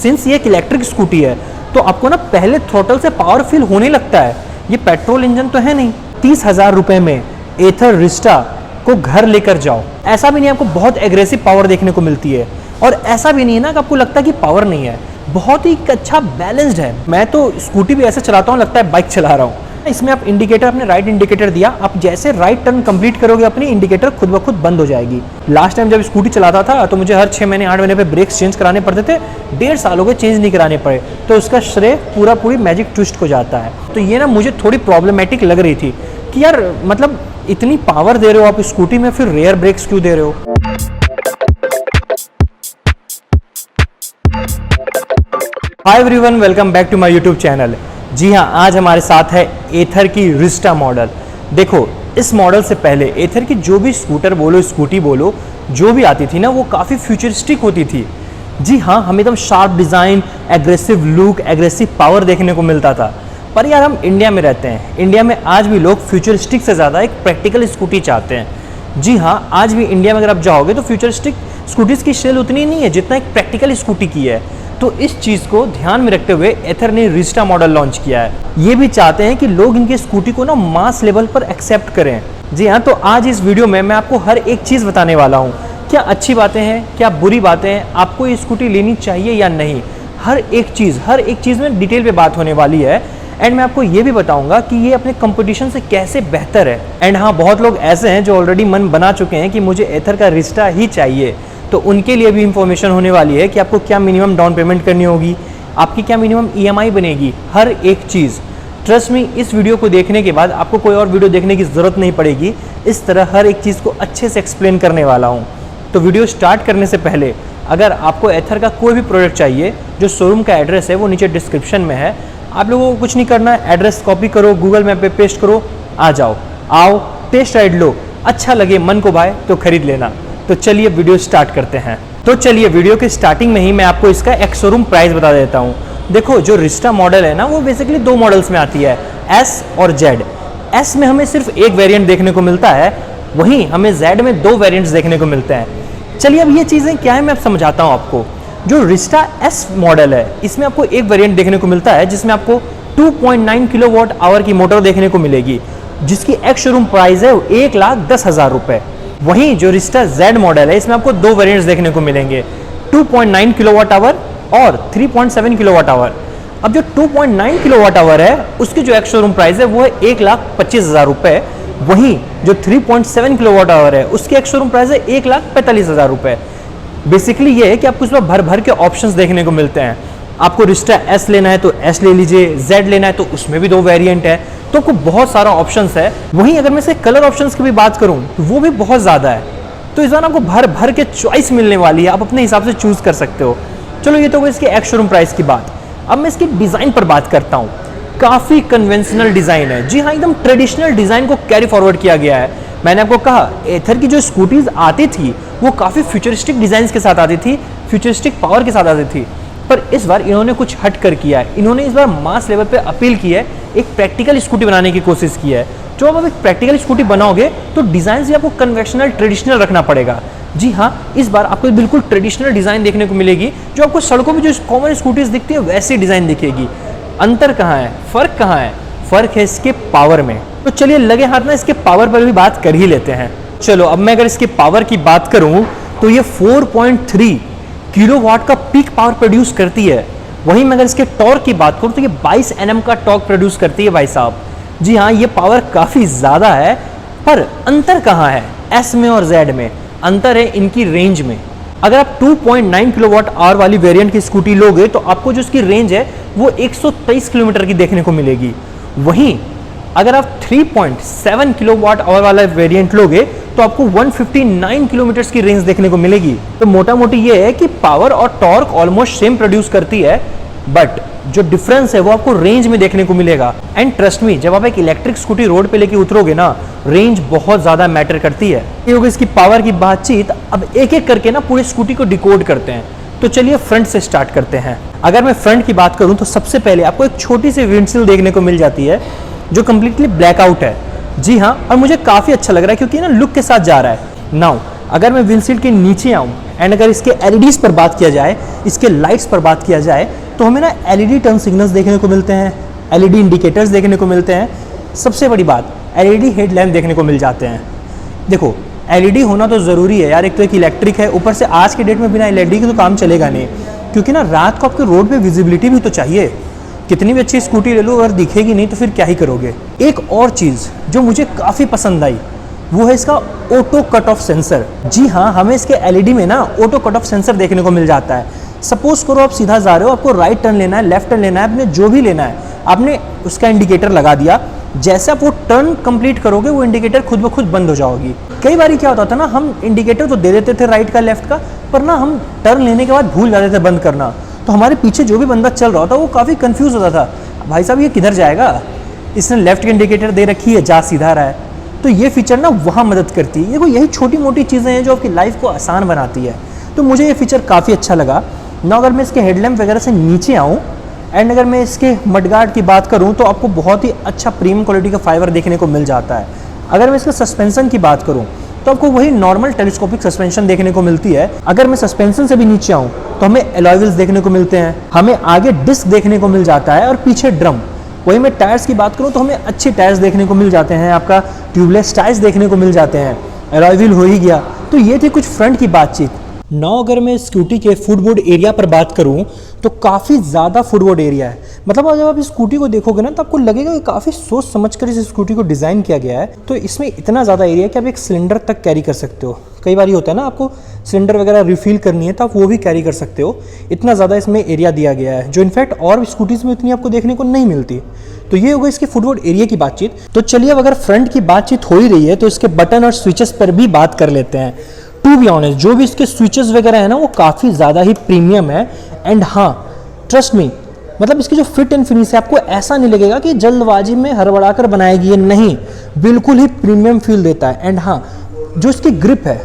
Since ये एक electric scooty है तो आपको ना पहले थ्रोटल से पावर फील होने लगता है। ये पेट्रोल इंजन तो है नहीं। 30,000 रुपए में एथर रिस्टा को घर लेकर जाओ। ऐसा भी नहीं आपको बहुत एग्रेसिव पावर देखने को मिलती है, और ऐसा भी नहीं है ना कि आपको लगता है कि पावर नहीं है। बहुत ही अच्छा बैलेंस्ड है। मैं तो स्कूटी भी ऐसे चलाता हूँ, लगता है बाइक चला रहा हूँ। इसमें आप इंडिकेटर, अपने राइट इंडिकेटर दिया, आप जैसे राइट टर्न कंप्लीट करोगे अपनी इंडिकेटर खुद ब खुद बंद हो जाएगी। लास्ट टाइम जब स्कूटी चलाता था तो मुझे हर 6 महीने 8 महीने पे ब्रेक्स चेंज कराने पड़ते थे। 1.5 साल हो गए चेंज नहीं कराने पड़े, तो उसका श्रेय पूरी मैजिक ट्विस्ट को जाता है। तो ये ना मुझे थोड़ी प्रॉब्लमेटिक लग रही थी कि यार मतलब इतनी पावर दे रहे हो आप स्कूटी में, फिर रेयर ब्रेक्स क्यों दे रहे हो। Hi everyone, welcome back to my YouTube channel. जी हाँ, आज हमारे साथ है एथर की रिस्टा मॉडल। देखो, इस मॉडल से पहले एथर की जो भी स्कूटर बोलो, स्कूटी बोलो, जो भी आती थी ना, वो काफ़ी फ्यूचरिस्टिक होती थी। जी हाँ, हमें एकदम sharp design, aggressive look, aggressive power देखने को मिलता था। पर यार हम इंडिया में रहते हैं, इंडिया में आज भी लोग फ्यूचरिस्टिक से ज़्यादा एक प्रैक्टिकल स्कूटी चाहते हैं। जी हाँ, आज भी इंडिया में अगर आप जाओगे तो फ्यूचरिस्टिक स्कूटीज़ की सेल उतनी नहीं है जितना एक प्रैक्टिकल स्कूटी की है। तो इस चीज़ को ध्यान में रखते हुए एथर ने रिस्टा मॉडल लॉन्च किया है। ये भी चाहते हैं कि लोग इनकी स्कूटी को ना मास लेवल पर एक्सेप्ट करें। जी हाँ, तो आज इस वीडियो में मैं आपको हर एक चीज़ बताने वाला हूँ। क्या अच्छी बातें हैं, क्या बुरी बातें हैं, आपको ये स्कूटी लेनी चाहिए या नहीं, हर एक चीज़ में डिटेल पे बात होने वाली है। एंड मैं आपको ये भी बताऊंगा कि ये अपने कंपटीशन से कैसे बेहतर है। एंड हाँ, बहुत लोग ऐसे हैं जो ऑलरेडी मन बना चुके हैं कि मुझे एथर का रिस्टा ही चाहिए, तो उनके लिए भी इंफॉर्मेशन होने वाली है कि आपको क्या मिनिमम डाउन पेमेंट करनी होगी, आपकी क्या मिनिमम ईएमआई बनेगी, हर एक चीज़। ट्रस्ट मी, इस वीडियो को देखने के बाद आपको कोई और वीडियो देखने की ज़रूरत नहीं पड़ेगी। इस तरह हर एक चीज़ को अच्छे से एक्सप्लेन करने वाला हूँ। तो वीडियो स्टार्ट करने से पहले अगर आपको एथर का कोई भी प्रोडक्ट चाहिए, जो शोरूम का एड्रेस है वो नीचे डिस्क्रिप्शन में है। आप लोगों को कुछ नहीं करना है, एड्रेस कॉपी करो, गूगल मैप पे पेस्ट करो, आ जाओ, आओ टेस्ट राइड लो, अच्छा लगे, मन को भाए तो खरीद लेना। तो चलिए वीडियो स्टार्ट करते हैं। तो चलिए वीडियो के स्टार्टिंग में ही मैं आपको इसका एक शोरूम प्राइस बता देता हूँ। देखो, जो रिस्टा मॉडल है ना, वो बेसिकली 2 मॉडल्स में आती है, एस और जेड। एस में हमें सिर्फ एक वेरिएंट देखने को मिलता है, वहीं हमें जेड में 2 वेरिएंट्स देखने को मिलते हैं। चलिए अब ये चीज़ें क्या है मैं अब समझाता हूँ आपको। जो रिस्टा एस मॉडल है, इसमें आपको एक वेरिएंट देखने को मिलता है जिसमें आपको 2.9 किलोवाट आवर की मोटर देखने को मिलेगी, जिसकी एक्स शोरूम प्राइस है 1,10,000 रुपये। वहीं जो रिस्टा जेड मॉडल है, इसमें आपको 2 वेरिएंट्स देखने को मिलेंगे, 2.9 किलोवाट आवर और 3.7 किलोवाट आवर। अब जो 2.9 किलोवाट आवर है, उसकी जो एक्स शोरूम प्राइस है वो है 1,25,000 रुपये। वहीं जो 3.7 किलोवाट आवर है, उसकी एक्स शोरूम प्राइस है 1,45,000 रुपये। बेसिकली ये है कि आपको इसमें भर भर के ऑप्शंस देखने को मिलते हैं। आपको रिस्टा एस लेना है तो एस ले लीजिए, जेड लेना है तो उसमें भी 2 वेरिएंट है, तो आपको बहुत सारा ऑप्शंस है। वहीं अगर मैं इसके कलर ऑप्शंस की भी बात करूं तो वो भी बहुत ज़्यादा है। तो इस बार आपको भर भर के चॉइस मिलने वाली है, आप अपने हिसाब से चूज़ कर सकते हो। चलो, ये तो वो इसके एक्स शोरूम प्राइस की बात। अब मैं इसकी डिज़ाइन पर बात करता हूँ। काफ़ी कन्वेंशनल डिज़ाइन है। जी हाँ, एकदम ट्रेडिशनल डिज़ाइन को कैरी फॉरवर्ड किया गया है। मैंने आपको कहा, एथर की जो स्कूटीज़ आती थी वो काफ़ी फ्यूचरिस्टिक डिज़ाइन के साथ आती थी, फ्यूचरिस्टिक पावर के साथ आती थी। पर इस बार इन्होंने कुछ हट कर किया है। इन्होंने इस बार मास लेवल पे अपील की है, एक प्रैक्टिकल स्कूटी बनाने की कोशिश की है। जो आप एक प्रैक्टिकल स्कूटी बनाओगे तो डिज़ाइन भी आपको कन्वेंशनल, ट्रेडिशनल रखना पड़ेगा। जी हाँ, इस बार आपको बिल्कुल ट्रेडिशनल डिज़ाइन देखने को मिलेगी, जो आपको सड़कों पर जो कॉमन स्कूटीज़ दिखती है वैसी डिज़ाइन दिखेगी। अंतर कहाँ है, फ़र्क कहाँ है? फ़र्क है इसके पावर में। तो चलिए लगे हाथ में इसके पावर पर भी बात कर ही लेते हैं। चलो, अब मैं अगर इसके पावर की बात करूँ तो ये 4.3 किलोवाट का पीक पावर प्रोड्यूस करती है। वहीं मैं अगर इसके टॉर्क की बात करूं तो ये 22 Nm का टॉर्क प्रोड्यूस करती है भाई साहब। जी हाँ, ये पावर काफ़ी ज़्यादा है। पर अंतर कहाँ है एस में और जेड में? अंतर है इनकी रेंज में। अगर आप 2.9 किलोवाट आवर वाली वेरिएंट की स्कूटी लोगे तो आपको जो इसकी रेंज है वो 123 किलोमीटर की देखने को मिलेगी। वहीं अगर आप 3.7 किलोवाट आवर वाला वेरिएंट लोगे तो आपको 159 किलोमीटर्स की रेंज देखने को मिलेगी। तो मोटा मोटी ये है कि पावर और टॉर्क ऑलमोस्ट सेम प्रोड्यूस करती है, बट जो डिफरेंस है वो आपको रेंज में देखने को मिलेगा। एंड ट्रस्ट मी, जब आप एक इलेक्ट्रिक स्कूटी रोड पे लेके उतरोगे ना, रेंज बहुत ज़्यादा मैटर करती है। ये होगी इसकी पावर की बातचीत। अब एक एक करके ना पूरी स्कूटी को डिकोड करते हैं। तो चलिए फ्रंट से स्टार्ट करते हैं। अगर मैं फ्रंट की बात करूँ तो सबसे पहले आपको एक छोटी सी विंडशील्ड देखने को मिल जाती है, जो कम्प्लीटली ब्लैकआउट है। जी हाँ, और मुझे काफ़ी अच्छा लग रहा है क्योंकि ना लुक के साथ जा रहा है। नाउ अगर मैं विंडशील्ड के नीचे आऊँ एंड अगर इसके एलईडीज पर बात किया जाए, इसके लाइट्स पर बात किया जाए, तो हमें ना एलईडी टर्न सिग्नल्स देखने को मिलते हैं, एलईडी इंडिकेटर्स देखने को मिलते हैं। सबसे बड़ी बात, एलईडी हेडलैम्प देखने को मिल जाते हैं। देखो एलईडी होना तो ज़रूरी है यार, एक तो एक इलेक्ट्रिक है, ऊपर से आज के डेट में बिना एलईडी के तो काम चलेगा नहीं, क्योंकि ना रात को आपके रोड पे विजिबिलिटी भी तो चाहिए। कितनी भी अच्छी स्कूटी ले लो, अगर दिखेगी नहीं तो फिर क्या ही करोगे। एक और चीज़ जो मुझे काफ़ी पसंद आई वो है इसका ऑटो कट ऑफ सेंसर। जी हाँ, हमें इसके एलईडी में ना ऑटो कट ऑफ सेंसर देखने को मिल जाता है। सपोज करो आप सीधा जा रहे हो, आपको राइट टर्न लेना है, लेफ्ट टर्न लेना है, आपने जो भी लेना है, आपने उसका इंडिकेटर लगा दिया, जैसे आप वो टर्न कंप्लीट करोगे वो इंडिकेटर खुद ब खुद बंद हो जाओगी। कई बार क्या होता था ना, हम इंडिकेटर तो दे देते थे राइट का लेफ्ट का, पर ना हम टर्न लेने के बाद भूल जाते थे बंद करना, तो हमारे पीछे जो भी बंदा चल रहा था वो काफ़ी कंफ्यूज होता था, भाई साहब ये किधर जाएगा, इसने लेफ्ट की इंडिकेटर दे रखी है, जा सीधा रहा है। तो ये फीचर ना वहाँ मदद करती है। देखो यही छोटी मोटी चीज़ें हैं जो आपकी लाइफ को आसान बनाती है, तो मुझे ये फीचर काफ़ी अच्छा लगा ना। अगर मैं इसके हेडलैम्प वगैरह से नीचे आऊँ एंड अगर मैं इसके मडगार्ड की बात करूं तो आपको बहुत ही अच्छा प्रीमियम क्वालिटी का फाइबर देखने को मिल जाता है। अगर मैं इसके सस्पेंशन की बात करूं तो आपको वही नॉर्मल टेलीस्कोपिक सस्पेंशन देखने को मिलती है। अगर मैं सस्पेंशन से भी नीचे आऊं तो हमें एलॉय व्हील्स देखने को मिलते हैं, हमें आगे डिस्क देखने को मिल जाता है और पीछे ड्रम। वही मैं टायर्स की बात करूँ तो हमें अच्छे टायर्स देखने को मिल जाते हैं, आपका ट्यूबलेस टायर्स देखने को मिल जाते हैं, एलॉय व्हील हो ही गया। तो ये थी कुछ फ्रंट की बातचीत। ना अगर मैं स्कूटी के फुटबोर्ड एरिया पर बात करूं तो काफ़ी ज़्यादा फुटबोर्ड एरिया है। मतलब जब आप इस स्कूटी को देखोगे ना तो आपको लगेगा कि काफ़ी सोच समझकर इस स्कूटी को डिज़ाइन किया गया है। तो इसमें इतना ज़्यादा एरिया है कि आप एक सिलेंडर तक कैरी कर सकते हो। कई बार ये होता है ना, आपको सिलेंडर वगैरह रिफिल करनी है तो आप वो भी कैरी कर सकते हो। इतना ज़्यादा इसमें एरिया दिया गया है जो इनफैक्ट और स्कूटीज़ में इतनी आपको देखने को नहीं मिलती। तो ये होगा इसके फुटबोर्ड एरिया की बातचीत। तो चलिए, अब अगर फ्रंट की बातचीत हो ही रही है तो इसके बटन और स्विचेस पर भी बात कर लेते हैं। टू बी ऑनेस्ट, जो भी इसके स्विचेस वगैरह है ना वो काफ़ी ज़्यादा ही प्रीमियम है। एंड हाँ, ट्रस्ट मी, मतलब इसकी जो फिट एंड फिनिश है आपको ऐसा नहीं लगेगा कि जल्दबाजी में हड़बड़ा कर बनाएगी, ये नहीं, बिल्कुल ही प्रीमियम फील देता है। एंड हाँ, जो इसकी ग्रिप है,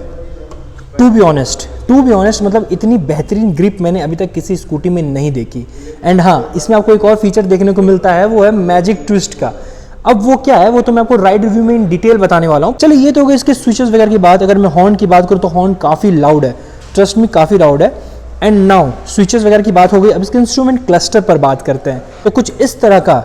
टू बी ऑनेस्ट मतलब इतनी बेहतरीन ग्रिप मैंने अभी तक किसी स्कूटी में नहीं देखी। एंड हाँ, इसमें आपको एक और फीचर देखने को मिलता है, वो है मैजिक ट्विस्ट का। अब वो क्या है वो तो मैं आपको राइड रिव्यू में इन डिटेल बताने वाला हूँ। चलिए, ये तो हो गई इसके स्विचेस वगैरह की बात। अगर मैं हॉर्न की बात करूँ तो हॉर्न काफ़ी लाउड है, ट्रस्ट मी काफ़ी लाउड है। एंड नाउ स्विचेस वगैरह की बात हो गई, अब इसके इंस्ट्रूमेंट क्लस्टर पर बात करते हैं। तो कुछ इस तरह का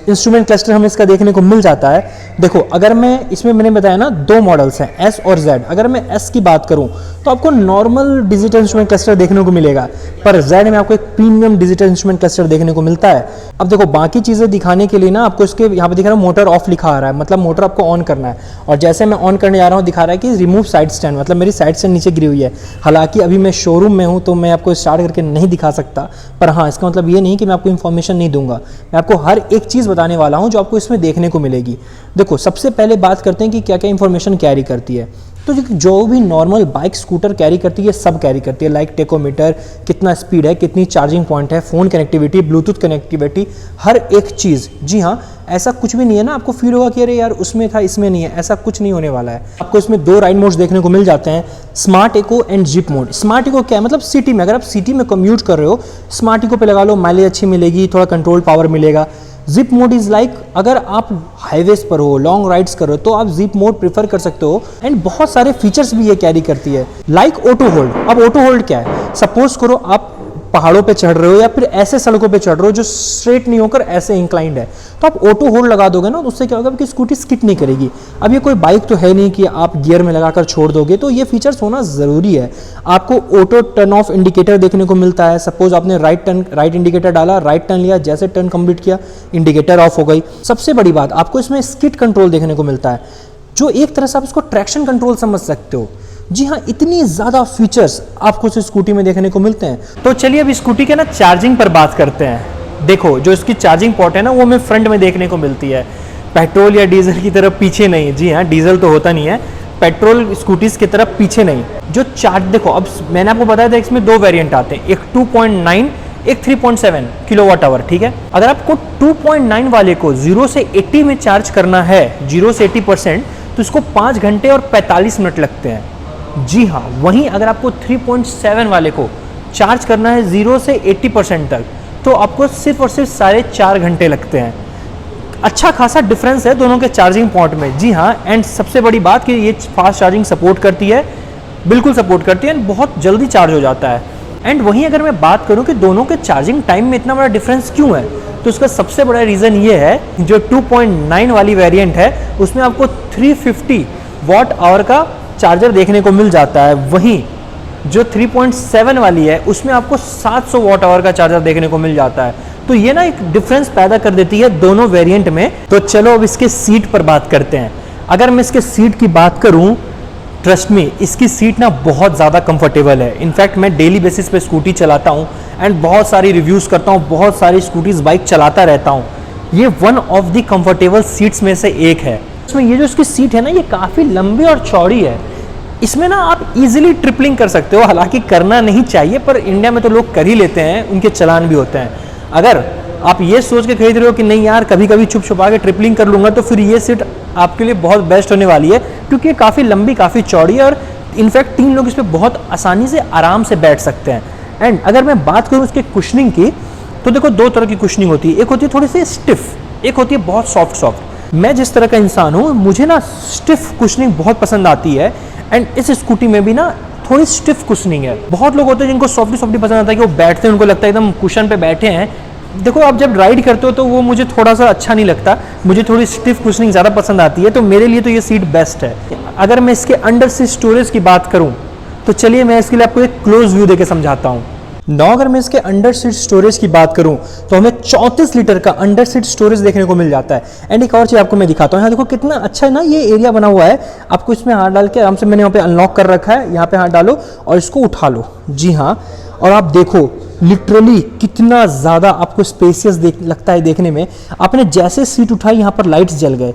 इंस्ट्रूमेंट क्लस्टर हमें इसका देखने को मिल जाता है। देखो, अगर मैं इसमें मैंने बताया ना 2 मॉडल्स हैं, एस और जेड। अगर मैं एस की बात करूं तो आपको नॉर्मल डिजिटल इंस्ट्रूमेंट क्लस्टर देखने को मिलेगा, पर जेड में आपको एक प्रीमियम डिजिटल इंस्ट्रूमेंट क्लस्टर देखने को मिलता है। अब देखो, बाकी चीज़ें दिखाने के लिए ना आपको इसके यहाँ पे दिखा रहा है मोटर ऑफ लिखा आ रहा है, मतलब मोटर आपको ऑन करना है। और जैसे मैं ऑन करने जा रहा हूँ दिखा रहा है कि रिमूव साइड स्टैंड, मतलब मेरी साइड स्टैंड नीचे गिरी हुई है। हालांकि अभी मैं शोरूम में हूँ तो मैं आपको स्टार्ट करके नहीं दिखा सकता, पर हाँ, इसका मतलब ये नहीं कि मैं आपको इन्फॉर्मेशन नहीं दूंगा। मैं आपको हर एक चीज़ बताने वाला हूँ जो आपको इसमें देखने को मिलेगी। देखो, सबसे पहले बात करते हैं कि क्या क्या इंफॉर्मेशन कैरी करती है। तो जो भी नॉर्मल बाइक स्कूटर कैरी करती है सब कैरी करती है, लाइक टेकोमीटर, कितना स्पीड है, कितनी चार्जिंग पॉइंट है, फ़ोन कनेक्टिविटी, ब्लूटूथ कनेक्टिविटी, हर एक चीज़। जी हाँ, ऐसा कुछ भी नहीं है ना आपको फील होगा कि अरे यार उसमें था इसमें नहीं है, ऐसा कुछ नहीं होने वाला है। आपको इसमें 2 राइड मोड्स देखने को मिल जाते हैं, smart eco and zip mode. Smart eco क्या है, मतलब सिटी में, अगर आप सिटी में कम्यूट कर रहे हो स्मार्ट इको पे लगा लो, माइलेज अच्छी मिलेगी, थोड़ा कंट्रोल पावर मिलेगा। जिप मोड इज़ लाइक अगर आप हाईवेज पर हो, लॉन्ग राइड्स कर रहे हो तो आप जिप मोड प्रेफर कर सकते हो। एंड बहुत सारे फीचर्स भी ये कैरी करती है, लाइक ऑटो होल्ड। अब ऑटो होल्ड क्या है, सपोज करो आप पहाड़ों पे चढ़ रहे हो या फिर ऐसे सड़कों पे चढ़ रहे हो जो स्ट्रेट नहीं होकर ऐसे इंक्लाइंड है, तो आप ऑटो होल्ड लगा दोगे ना, तो उससे क्या होगा कि स्कूटी स्किड नहीं करेगी। अब ये कोई बाइक तो है नहीं कि आप गियर में लगाकर छोड़ दोगे, तो ये फीचर्स होना ज़रूरी है। आपको ऑटो टर्न ऑफ इंडिकेटर देखने को मिलता है। सपोज आपने राइट इंडिकेटर डाला, राइट टर्न लिया, जैसे टर्न कंप्लीट किया इंडिकेटर ऑफ हो गई। सबसे बड़ी बात, आपको इसमें स्किड कंट्रोल देखने को मिलता है, जो एक तरह से आप इसको ट्रैक्शन कंट्रोल समझ सकते हो। जी हाँ, इतनी ज़्यादा फीचर्स आपको इस स्कूटी में देखने को मिलते हैं। तो चलिए अब स्कूटी के ना चार्जिंग पर बात करते हैं। देखो, जो इसकी चार्जिंग पोर्ट है ना वो हमें फ्रंट में देखने को मिलती है, पेट्रोल या डीजल की तरफ पीछे नहीं। जी हाँ, डीजल तो होता नहीं है, पेट्रोल स्कूटीज़ की तरफ पीछे नहीं। जो चार्ज, देखो अब मैंने आपको बताया था इसमें 2 वेरिएंट आते हैं, एक 2.9, एक 3.7 किलोवाट आवर। ठीक है, अगर आपको 2.9 वाले को 0 से 80 में चार्ज करना है, 0 से 80%, तो इसको 5 घंटे और 45 मिनट लगते हैं। जी हाँ, वहीं अगर आपको 3.7 वाले को चार्ज करना है 0 से 80% तक, तो आपको सिर्फ और सिर्फ 4.5 घंटे लगते हैं। अच्छा खासा डिफरेंस है दोनों के चार्जिंग पॉइंट में। जी हाँ, एंड सबसे बड़ी बात कि ये फास्ट चार्जिंग सपोर्ट करती है, बिल्कुल सपोर्ट करती है एंड बहुत जल्दी चार्ज हो जाता है। एंड वहीं अगर मैं बात करूं कि दोनों के चार्जिंग टाइम में इतना बड़ा डिफरेंस क्यों है, तो उसका सबसे बड़ा रीज़न ये है जो 2.9 वाली वेरिएंट है उसमें आपको 350 वॉट आवर का चार्जर देखने को मिल जाता है, वहीं जो 3.7 वाली है उसमें आपको 700 वॉट आवर का चार्जर देखने को मिल जाता है। तो ये ना एक डिफरेंस पैदा कर देती है दोनों वेरिएंट में। तो चलो अब इसके सीट पर बात करते हैं। अगर मैं इसके सीट की बात करूं, ट्रस्ट मी इसकी सीट ना बहुत ज़्यादा कंफर्टेबल है। इनफैक्ट मैं डेली बेसिस पे स्कूटी चलाता हूँ एंड बहुत सारी रिव्यूज़ करता हूँ, बहुत सारी स्कूटीज़ बाइक चलाता रहता हूँ। ये one of the comfortable seats में से एक है। इसमें ये जो इसकी सीट है ना ये काफ़ी लंबी और चौड़ी है। इसमें ना आप इजीली ट्रिपलिंग कर सकते हो, हालांकि करना नहीं चाहिए पर इंडिया में तो लोग कर ही लेते हैं, उनके चलान भी होते हैं। अगर आप ये सोच के खरीद रहे हो कि नहीं यार कभी कभी छुप छुपा के ट्रिपलिंग कर लूँगा, तो फिर ये सीट आपके लिए बहुत बेस्ट होने वाली है, क्योंकि ये काफ़ी लंबी, काफ़ी चौड़ी है और इनफैक्ट 3 लोग इस पर बहुत आसानी से आराम से बैठ सकते हैं। एंड अगर मैं बात करूँ इसके कुशनिंग की, तो देखो 2 तरह की कुशनिंग होती है। एक होती है थोड़ी सी स्टिफ, एक होती है बहुत सॉफ्ट। मैं जिस तरह का इंसान हूँ मुझे ना स्टिफ कुशनिंग बहुत पसंद आती है एंड इस स्कूटी में भी ना थोड़ी स्टिफ कुशनिंग है। बहुत लोग होते हैं जिनको सॉफ्टी पसंद आता है कि वो बैठते हैं उनको लगता है एकदम कुशन पे बैठे हैं। देखो आप जब राइड करते हो तो वो मुझे थोड़ा सा अच्छा नहीं लगता, मुझे थोड़ी स्टिफ कुशनिंग ज़्यादा पसंद आती है, तो मेरे लिए तो ये सीट बेस्ट है। अगर मैं इसके अंडर सीट स्टोरेज की बात करूँ तो चलिए मैं इसके लिए आपको एक क्लोज व्यू देकर समझाता हूँ। अगर मैं इसके अंडर सीट स्टोरेज की बात करूं तो हमें 34 लीटर का अंडर सीट स्टोरेज देखने को मिल जाता है। एंड एक और चीज़ आपको मैं दिखाता हूं, यहाँ देखो कितना अच्छा है ना ये एरिया बना हुआ है। आपको इसमें हाथ डाल के आराम से, मैंने यहाँ पे अनलॉक कर रखा है, यहाँ पे हाथ डालो और इसको उठा लो। जी हाँ, और आप देखो लिटरली कितना ज़्यादा आपको स्पेसियस लगता है देखने में। आपने जैसे सीट उठाई यहाँ पर लाइट्स जल गए।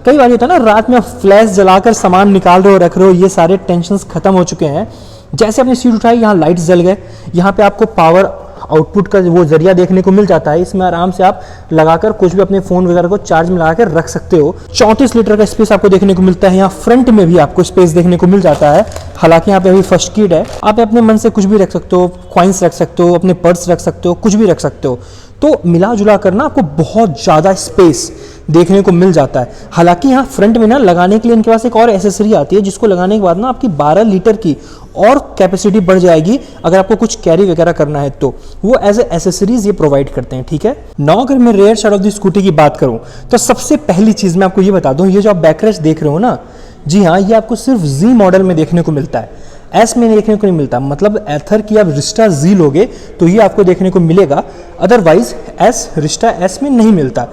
कई बार होता है ना रात में फ्लैश जलाकर सामान निकाल रहे हो, रख रहे हो, ये सारे टेंशन्स खत्म हो चुके हैं। जैसे अपनी सीट उठाई यहाँ लाइट्स जल गए। यहाँ पे आपको पावर आउटपुट का वो जरिया देखने को मिल जाता है। इसमें आराम से आप लगाकर कुछ भी अपने फ़ोन वगैरह को चार्ज में लगा कर रख सकते हो। 34 लीटर का स्पेस आपको देखने को मिलता है। यहाँ फ्रंट में भी आपको स्पेस देखने को मिल जाता है। हालांकि यहाँ पे अभी फर्स्ट किड है, आप अपने मन से कुछ भी रख सकते हो, कॉइन्स रख सकते हो, अपने पर्स रख सकते हो, कुछ भी रख सकते हो। तो मिला जुला कर ना आपको बहुत ज़्यादा स्पेस देखने को मिल जाता है। हालांकि यहाँ फ्रंट में ना लगाने के लिए इनके पास एक और एसेसरी आती है, जिसको लगाने के बाद ना आपकी 12 लीटर की और कैपेसिटी बढ़ जाएगी अगर आपको कुछ कैरी वगैरह करना है तो। वो एज ए एसेसरीज ये प्रोवाइड करते हैं, ठीक है। अगर मैं rear side of the scooty की बात करूँ तो सबसे पहली चीज़ मैं आपको ये बता दूँ, ये जो आप बैकरेस्ट देख रहे हो ना, जी हाँ, ये आपको सिर्फ जी मॉडल में देखने को मिलता है, एस में देखने को नहीं मिलता। मतलब एथर की आप रिस्टा जी लोगे तो ये आपको देखने को मिलेगा, अदरवाइज एस रिस्टा एस में नहीं मिलता।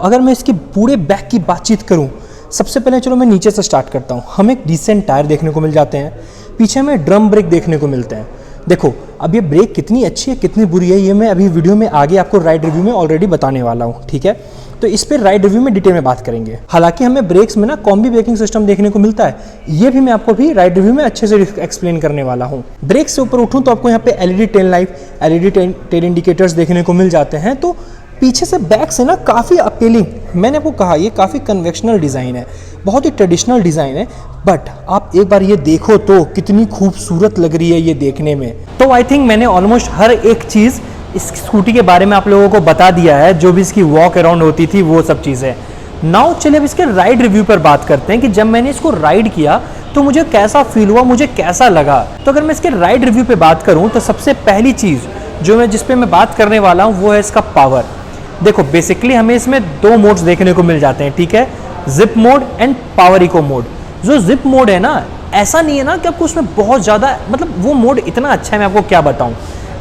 अगर मैं इसके पूरे बैक की बातचीत करूं, सबसे पहले चलो मैं नीचे से स्टार्ट करता हूं। हमें डिसेंट टायर देखने को मिल जाते हैं, पीछे में ड्रम ब्रेक देखने को मिलते हैं। देखो अब ये ब्रेक कितनी अच्छी है कितनी बुरी है ये मैं अभी वीडियो में आगे आपको राइड रिव्यू में ऑलरेडी बताने वाला हूँ, ठीक है। तो इस पर राइड रिव्यू में डिटेल में बात करेंगे। हालांकि हमें ब्रेक्स में ना कॉम्बी ब्रेकिंग सिस्टम देखने को मिलता है, ये भी मैं आपको भी राइड रिव्यू में अच्छे से एक्सप्लेन करने वाला हूँ। ब्रेक से ऊपर उठूँ तो आपको यहाँ पे LED tail light, LED tail indicators देखने को मिल जाते हैं। तो पीछे से बैक से ना काफ़ी अपीलिंग, मैंने आपको कहा ये काफ़ी कन्वेंशनल डिज़ाइन है, बहुत ही ट्रेडिशनल डिज़ाइन है, बट आप एक बार ये देखो तो कितनी खूबसूरत लग रही है ये देखने में। तो आई थिंक मैंने ऑलमोस्ट हर एक चीज़ इस स्कूटी के बारे में आप लोगों को बता दिया है, जो भी इसकी वॉक अराउंड होती थी वो सब चीज़ें। नाउ चलिए अब इसके राइड रिव्यू पर बात करते हैं कि जब मैंने इसको राइड किया तो मुझे कैसा फील हुआ, मुझे कैसा लगा। तो अगर मैं इसके राइड रिव्यू पे बात करूं तो सबसे पहली चीज़ जिस पे मैं बात करने वाला हूं वो है इसका पावर। देखो बेसिकली हमें इसमें 2 मोड्स देखने को मिल जाते हैं, ठीक है, zip mode and power eco mode. जो जिप मोड है ना, ऐसा नहीं है ना कि आपको उसमें बहुत ज़्यादा, मतलब वो मोड इतना अच्छा है मैं आपको क्या बताऊँ।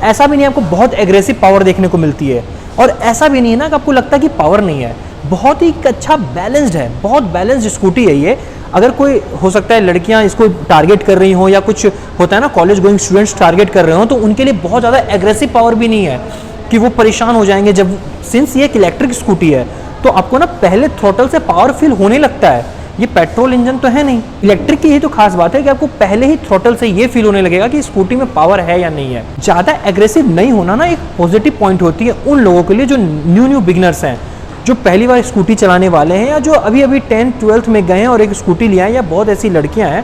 ऐसा भी नहीं आपको बहुत एग्रेसिव पावर देखने को मिलती है, और ऐसा भी नहीं है ना कि आपको लगता है कि पावर नहीं है। बहुत ही अच्छा बैलेंस्ड है, बहुत बैलेंस्ड स्कूटी है ये। अगर कोई हो सकता है लड़कियां इसको टारगेट कर रही हो या कुछ होता है ना कॉलेज गोइंग स्टूडेंट्स टारगेट कर रहे हो, तो उनके लिए बहुत ज़्यादा एग्रेसिव पावर भी नहीं है कि वो परेशान हो जाएंगे। जब सिंस ये एक इलेक्ट्रिक स्कूटी है तो आपको ना पहले थ्रोटल से पावर फील होने लगता है। ये पेट्रोल इंजन तो है नहीं, इलेक्ट्रिक की यही तो खास बात है कि आपको पहले ही थ्रोटल से ये फील होने लगेगा कि स्कूटी में पावर है या नहीं है। ज़्यादा एग्रेसिव नहीं होना ना एक पॉजिटिव पॉइंट होती है उन लोगों के लिए जो न्यू बिगिनर्स हैं, जो पहली बार स्कूटी चलाने वाले हैं, या जो अभी 10th 12th में गए हैं और एक स्कूटी लिया है, या बहुत ऐसी लड़कियाँ हैं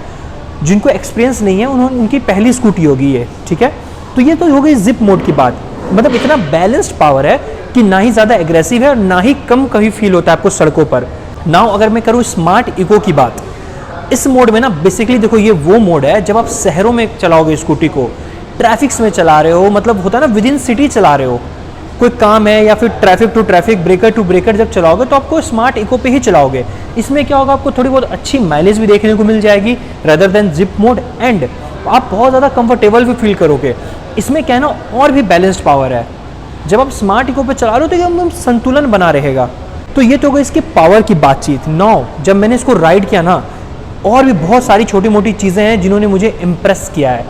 जिनको एक्सपीरियंस नहीं है, उनकी पहली स्कूटी होगी ये, ठीक है। तो ये तो हो गई जिप मोड की बात, मतलब इतना बैलेंस्ड पावर है कि ना ही ज़्यादा एग्रेसिव है और ना ही कम कभी फील होता है आपको सड़कों पर। नाउ अगर मैं करूँ स्मार्ट इको की बात, इस मोड में ना बेसिकली देखो ये वो मोड है जब आप शहरों में चलाओगे स्कूटी को, ट्रैफिक्स में चला रहे हो, मतलब होता है ना विद इन सिटी चला रहे हो, कोई काम है या फिर traffic to traffic, breaker to breaker जब चलाओगे तो आपको स्मार्ट इको पे ही चलाओगे। इसमें क्या होगा, आपको थोड़ी बहुत अच्छी माइलेज भी देखने को मिल जाएगी rather than zip mode, and आप बहुत ज़्यादा कंफर्टेबल भी फील करोगे। इसमें क्या है ना और भी बैलेंस्ड पावर है, जब आप स्मार्ट इको पे चला रहे हो तो एकदम संतुलन बना रहेगा। तो ये तो हो गई इसकी पावर की बातचीत। नाउ जब मैंने इसको राइड किया ना, और भी बहुत सारी छोटी मोटी चीज़ें हैं जिन्होंने मुझे इम्प्रेस किया है,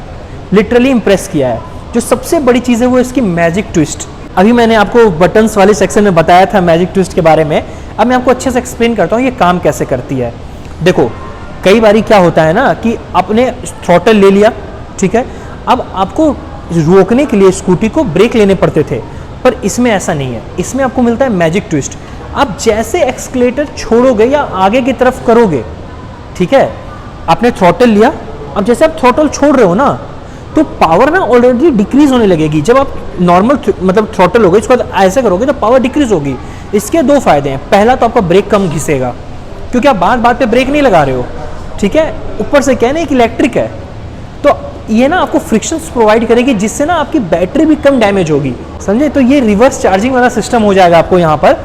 लिटरली इम्प्रेस किया है। जो सबसे बड़ी चीज़ है वो इसकी मैजिक ट्विस्ट। अभी मैंने आपको बटन्स वाले सेक्शन में बताया था मैजिक ट्विस्ट के बारे में, अब मैं आपको अच्छे से एक्सप्लेन करता हूँ ये काम कैसे करती है। देखो कई बारी क्या होता है ना कि आपने थ्रॉटल ले लिया, ठीक है, अब आपको रोकने के लिए स्कूटी को ब्रेक लेने पड़ते थे, पर इसमें ऐसा नहीं है। इसमें आपको मिलता है मैजिक ट्विस्ट। आप जैसे एक्सकलेटर छोड़ोगे या आगे की तरफ करोगे, ठीक है, आपने थ्रॉटल लिया, अब जैसे आप थ्रॉटल छोड़ रहे हो ना तो पावर ना ऑलरेडी डिक्रीज होने लगेगी। जब आप नॉर्मल मतलब थ्रॉटल होगे, इसको ऐसे करोगे तो पावर डिक्रीज होगी। इसके दो फायदे हैं, पहला तो आपका ब्रेक कम घिसेगा क्योंकि आप बार बार पे ब्रेक नहीं लगा रहे हो, ठीक है, ऊपर से क्या है कि इलेक्ट्रिक है, तो ये ना आपको फ्रिक्शंस प्रोवाइड करेगी जिससे ना आपकी बैटरी भी कम डैमेज होगी, समझे। तो ये रिवर्स चार्जिंग वाला सिस्टम हो जाएगा आपको यहाँ पर।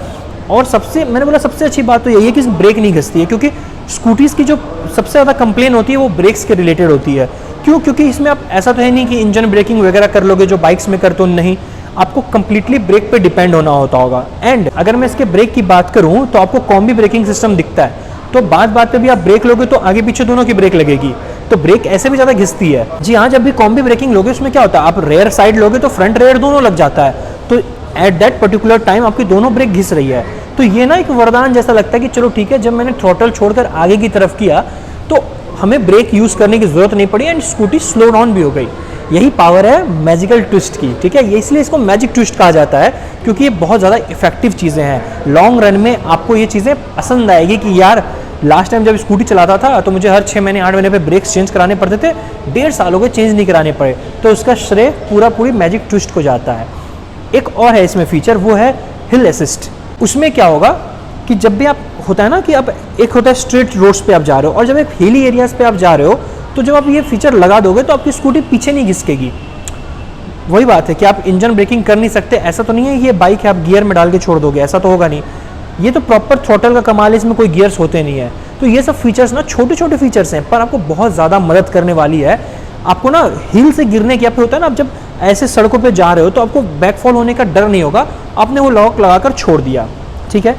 और सबसे मैंने बोला सबसे अच्छी बात तो यही है कि ब्रेक नहीं घिसती है, क्योंकि स्कूटीज़ की जो सबसे ज़्यादा कंप्लेन होती है वो ब्रेक्स के रिलेटेड होती है। क्यों? क्योंकि इसमें आप ऐसा तो है नहीं कि इंजन ब्रेकिंग वगैरह कर लोगे जो बाइक्स में करते हो, नहीं, आपको कंप्लीटली ब्रेक पे डिपेंड होना होता होगा। एंड अगर मैं इसके ब्रेक की बात करूँ तो आपको कॉम्बी ब्रेकिंग सिस्टम दिखता है, तो बात पे भी आप ब्रेक लोगे तो आगे पीछे दोनों की ब्रेक लगेगी, तो ब्रेक ऐसे भी ज़्यादा घिसती है। जी हाँ, जब भी कॉम्बी ब्रेकिंग लोगे उसमें क्या होता है, आप रेयर साइड लोगे तो फ्रंट रेयर दोनों लग जाता है, तो एट दैट पर्टिकुलर टाइम आपकी दोनों ब्रेक घिस रही है। तो ये ना एक वरदान जैसा लगता है कि चलो ठीक है, जब मैंने थ्रॉटल छोड़कर आगे की तरफ किया तो हमें ब्रेक यूज़ करने की ज़रूरत नहीं पड़ी एंड स्कूटी स्लो डाउन भी हो गई। यही पावर है मैजिकल ट्विस्ट की, ठीक है, ये इसलिए इसको मैजिक ट्विस्ट कहा जाता है क्योंकि ये बहुत ज़्यादा इफेक्टिव चीज़ें हैं। लॉन्ग रन में आपको ये चीज़ें पसंद आएगी कि यार लास्ट टाइम जब स्कूटी चलाता था तो मुझे हर 6 महीने 8 महीने पे ब्रेक्स चेंज कराने पड़ते थे, 1.5 साल हो गए चेंज नहीं कराने पड़े, तो उसका श्रेय पूरी मैजिक ट्विस्ट को जाता है। एक और है इसमें फीचर, वो है हिल असिस्ट। उसमें क्या होगा कि जब भी आप होता है ना कि आप एक होता है स्ट्रेट रोड्स पे आप जा रहे हो और जब एक हिली एरियाज पे आप जा रहे हो तो जब आप ये फीचर लगा दोगे तो आपकी स्कूटी पीछे नहीं घिसकेगी। वही बात है कि आप इंजन ब्रेकिंग कर नहीं सकते, ऐसा तो नहीं है ये बाइक है आप गियर में डाल के छोड़ दोगे, ऐसा तो होगा नहीं। ये तो प्रॉपर थ्रॉटल का कमाल है, इसमें कोई गियर्स होते नहीं है। तो ये सब फीचर्स ना छोटे छोटे फीचर्स हैं पर आपको बहुत ज़्यादा मदद करने वाली है। आपको ना हिल से गिरने की, होता है ना, आप जब ऐसे सड़कों पे जा रहे हो तो आपको बैकफॉल होने का डर नहीं होगा, आपने वो लॉक लगाकर छोड़ दिया, ठीक है।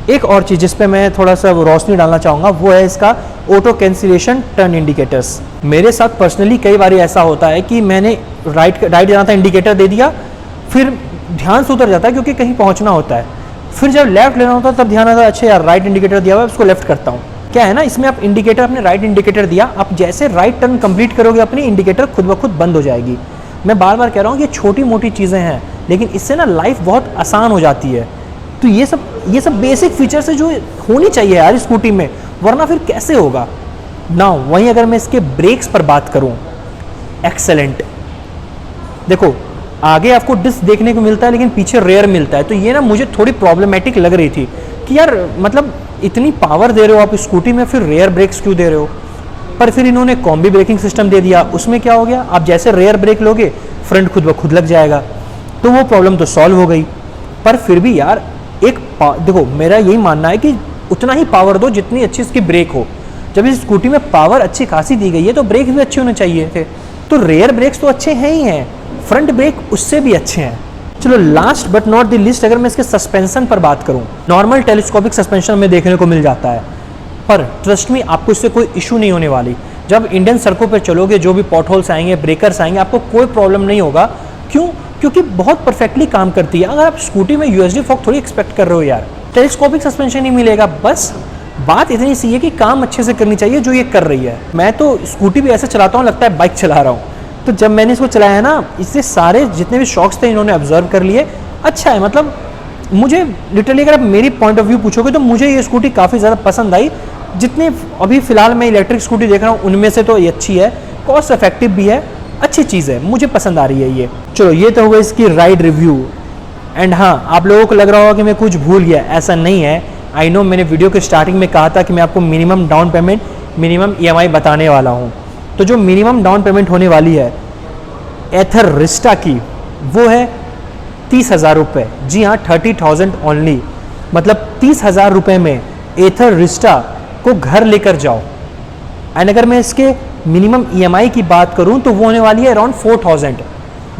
एक और चीज़ जिस पे मैं थोड़ा सा रोशनी डालना चाहूँगा वो है इसका ऑटो कैंसिलेशन टर्न इंडिकेटर्स। मेरे साथ पर्सनली कई बार ऐसा होता है कि मैंने राइट जाना था, इंडिकेटर दे दिया, फिर ध्यान से उतर जाता है क्योंकि कहीं पहुँचना होता है, फिर जब लेफ्ट लेना होता है तब ध्यान आता है अच्छा यार राइट इंडिकेटर दिया हुआ है, उसको लेफ्ट करता हूँ। क्या है ना, इसमें आप इंडिकेटर अपने राइट इंडिकेटर दिया, आप जैसे राइट टर्न कंप्लीट करोगे अपनी इंडिकेटर खुद ब खुद बंद हो जाएगी। मैं बार बार कह रहा हूँ कि छोटी मोटी चीज़ें हैं लेकिन इससे ना लाइफ बहुत आसान हो जाती है। तो ये सब बेसिक फीचर्स है जो होनी चाहिए यार स्कूटी में, वरना फिर कैसे होगा ना। वहीं अगर मैं इसके ब्रेक्स पर बात करूँ, एक्सेलेंट। देखो आगे आपको डिस्क देखने को मिलता है लेकिन पीछे रेयर मिलता है, तो ये ना मुझे थोड़ी प्रॉब्लमेटिक लग रही थी कि यार मतलब इतनी पावर दे रहे हो आप स्कूटी में, फिर रेयर ब्रेक्स क्यों दे रहे हो। पर फिर इन्होंने कॉम्बी ब्रेकिंग सिस्टम दे दिया, उसमें क्या हो गया, आप जैसे रेयर ब्रेक लोगे फ्रंट खुद ब खुद लग जाएगा, तो वो प्रॉब्लम तो सॉल्व हो गई। पर फिर भी यार देखो मेरा यही मानना है कि उतना ही पावर दो जितनी अच्छी इसकी ब्रेक हो। जब इस स्कूटी में पावर अच्छी खासी दी गई है तो ब्रेक भी अच्छे होने चाहिए थे, तो रेयर ब्रेक्स तो अच्छे हैं ही हैं, फ्रंट ब्रेक उससे भी अच्छे हैं। चलो last but not the list अगर मैं इसके सस्पेंशन पर बात करूं, नॉर्मल टेलीस्कोपिक सस्पेंशन में देखने को मिल जाता है, पर ट्रस्ट मी आपको इससे कोई इशू नहीं होने वाली। जब इंडियन सड़कों पर चलोगे जो भी पॉट होल्स आएंगे, ब्रेकर्स आएंगे, आपको कोई प्रॉब्लम नहीं होगा। क्यों? क्योंकि बहुत परफेक्टली काम करती है। अगर आप स्कूटी में यूएसडी फॉक थोड़ी एक्सपेक्ट कर रहे हो यार, टेलीस्कोपिक सस्पेंशन ही मिलेगा, बस बात इतनी सी है कि काम अच्छे से करनी चाहिए जो ये कर रही है। मैं तो स्कूटी भी ऐसे चलाता हूँ लगता है बाइक चला रहा हूँ, तो जब मैंने इसको चलाया ना, इससे सारे जितने भी शॉक्स थे इन्होंने ऑब्जर्व कर लिए। अच्छा है, मतलब मुझे लिटरली अगर आप मेरी पॉइंट ऑफ व्यू पूछोगे तो मुझे ये स्कूटी काफ़ी ज़्यादा पसंद आई। जितने अभी फ़िलहाल मैं इलेक्ट्रिक स्कूटी देख रहा हूँ उनमें से तो ये अच्छी है, कॉस्ट इफेक्टिव भी है, अच्छी चीज़ है, मुझे पसंद आ रही है ये। चलो ये तो हुआ इसकी राइड रिव्यू। एंड हाँ, आप लोगों को लग रहा होगा कि मैं कुछ भूल गया, ऐसा नहीं है। आई नो मैंने वीडियो के स्टार्टिंग में कहा था कि मैं आपको minimum down payment minimum EMI बताने वाला हूँ। तो जो मिनिमम डाउन पेमेंट होने वाली है एथर रिस्टा की वो है 30,000 रुपये। जी हाँ, 30,000 ओनली, मतलब 30,000 रुपये में एथर रिस्टा को घर लेकर जाओ। एंड अगर मैं इसके मिनिमम EMI की बात करूं तो वो होने वाली है अराउंड 4,000।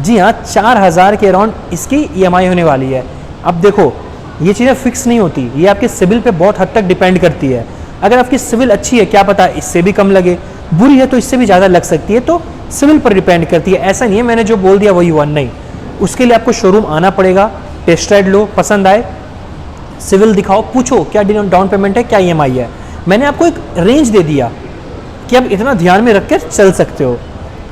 जी हाँ, 4,000 के अराउंड इसकी EMI होने वाली है। अब देखो, ये चीज़ें फिक्स नहीं होती, ये आपके सिविल पे बहुत हद तक डिपेंड करती है। अगर आपकी सिविल अच्छी है, क्या पता इससे भी कम लगे, बुरी है तो इससे भी ज़्यादा लग सकती है। तो सिविल पर डिपेंड करती है, ऐसा नहीं है मैंने जो बोल दिया वही हुआ, नहीं। उसके लिए आपको शोरूम आना पड़ेगा, टेस्ट राइड लो, पसंद आए, सिविल दिखाओ, पूछो क्या डाउन पेमेंट है, क्या EMI है। मैंने आपको एक रेंज दे दिया कि आप इतना ध्यान में रख कर चल सकते हो।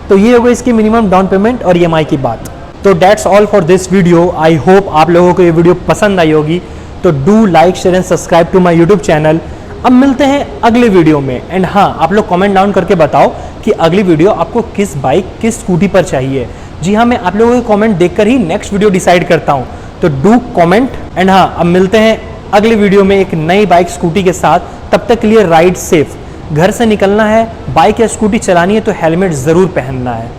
तो ये हो गई इसकी मिनिमम डाउन पेमेंट और EMI की बात। तो that's all for this video. I hope आप लोगों को ये वीडियो पसंद आई होगी। तो do like, share and subscribe to my YouTube channel. अब मिलते हैं अगले वीडियो में। एंड हाँ, आप लोग कमेंट डाउन करके बताओ कि अगली वीडियो आपको किस बाइक, किस स्कूटी पर चाहिए। जी हाँ, मैं आप लोगों के कमेंट देखकर ही नेक्स्ट वीडियो डिसाइड करता हूँ। तो डू कमेंट। एंड हाँ, अब मिलते हैं अगले वीडियो में एक नई बाइक, स्कूटी के साथ। तब तक के लिए राइड सेफ। घर से निकलना है, बाइक या स्कूटी चलानी है तो हेलमेट ज़रूर पहनना है।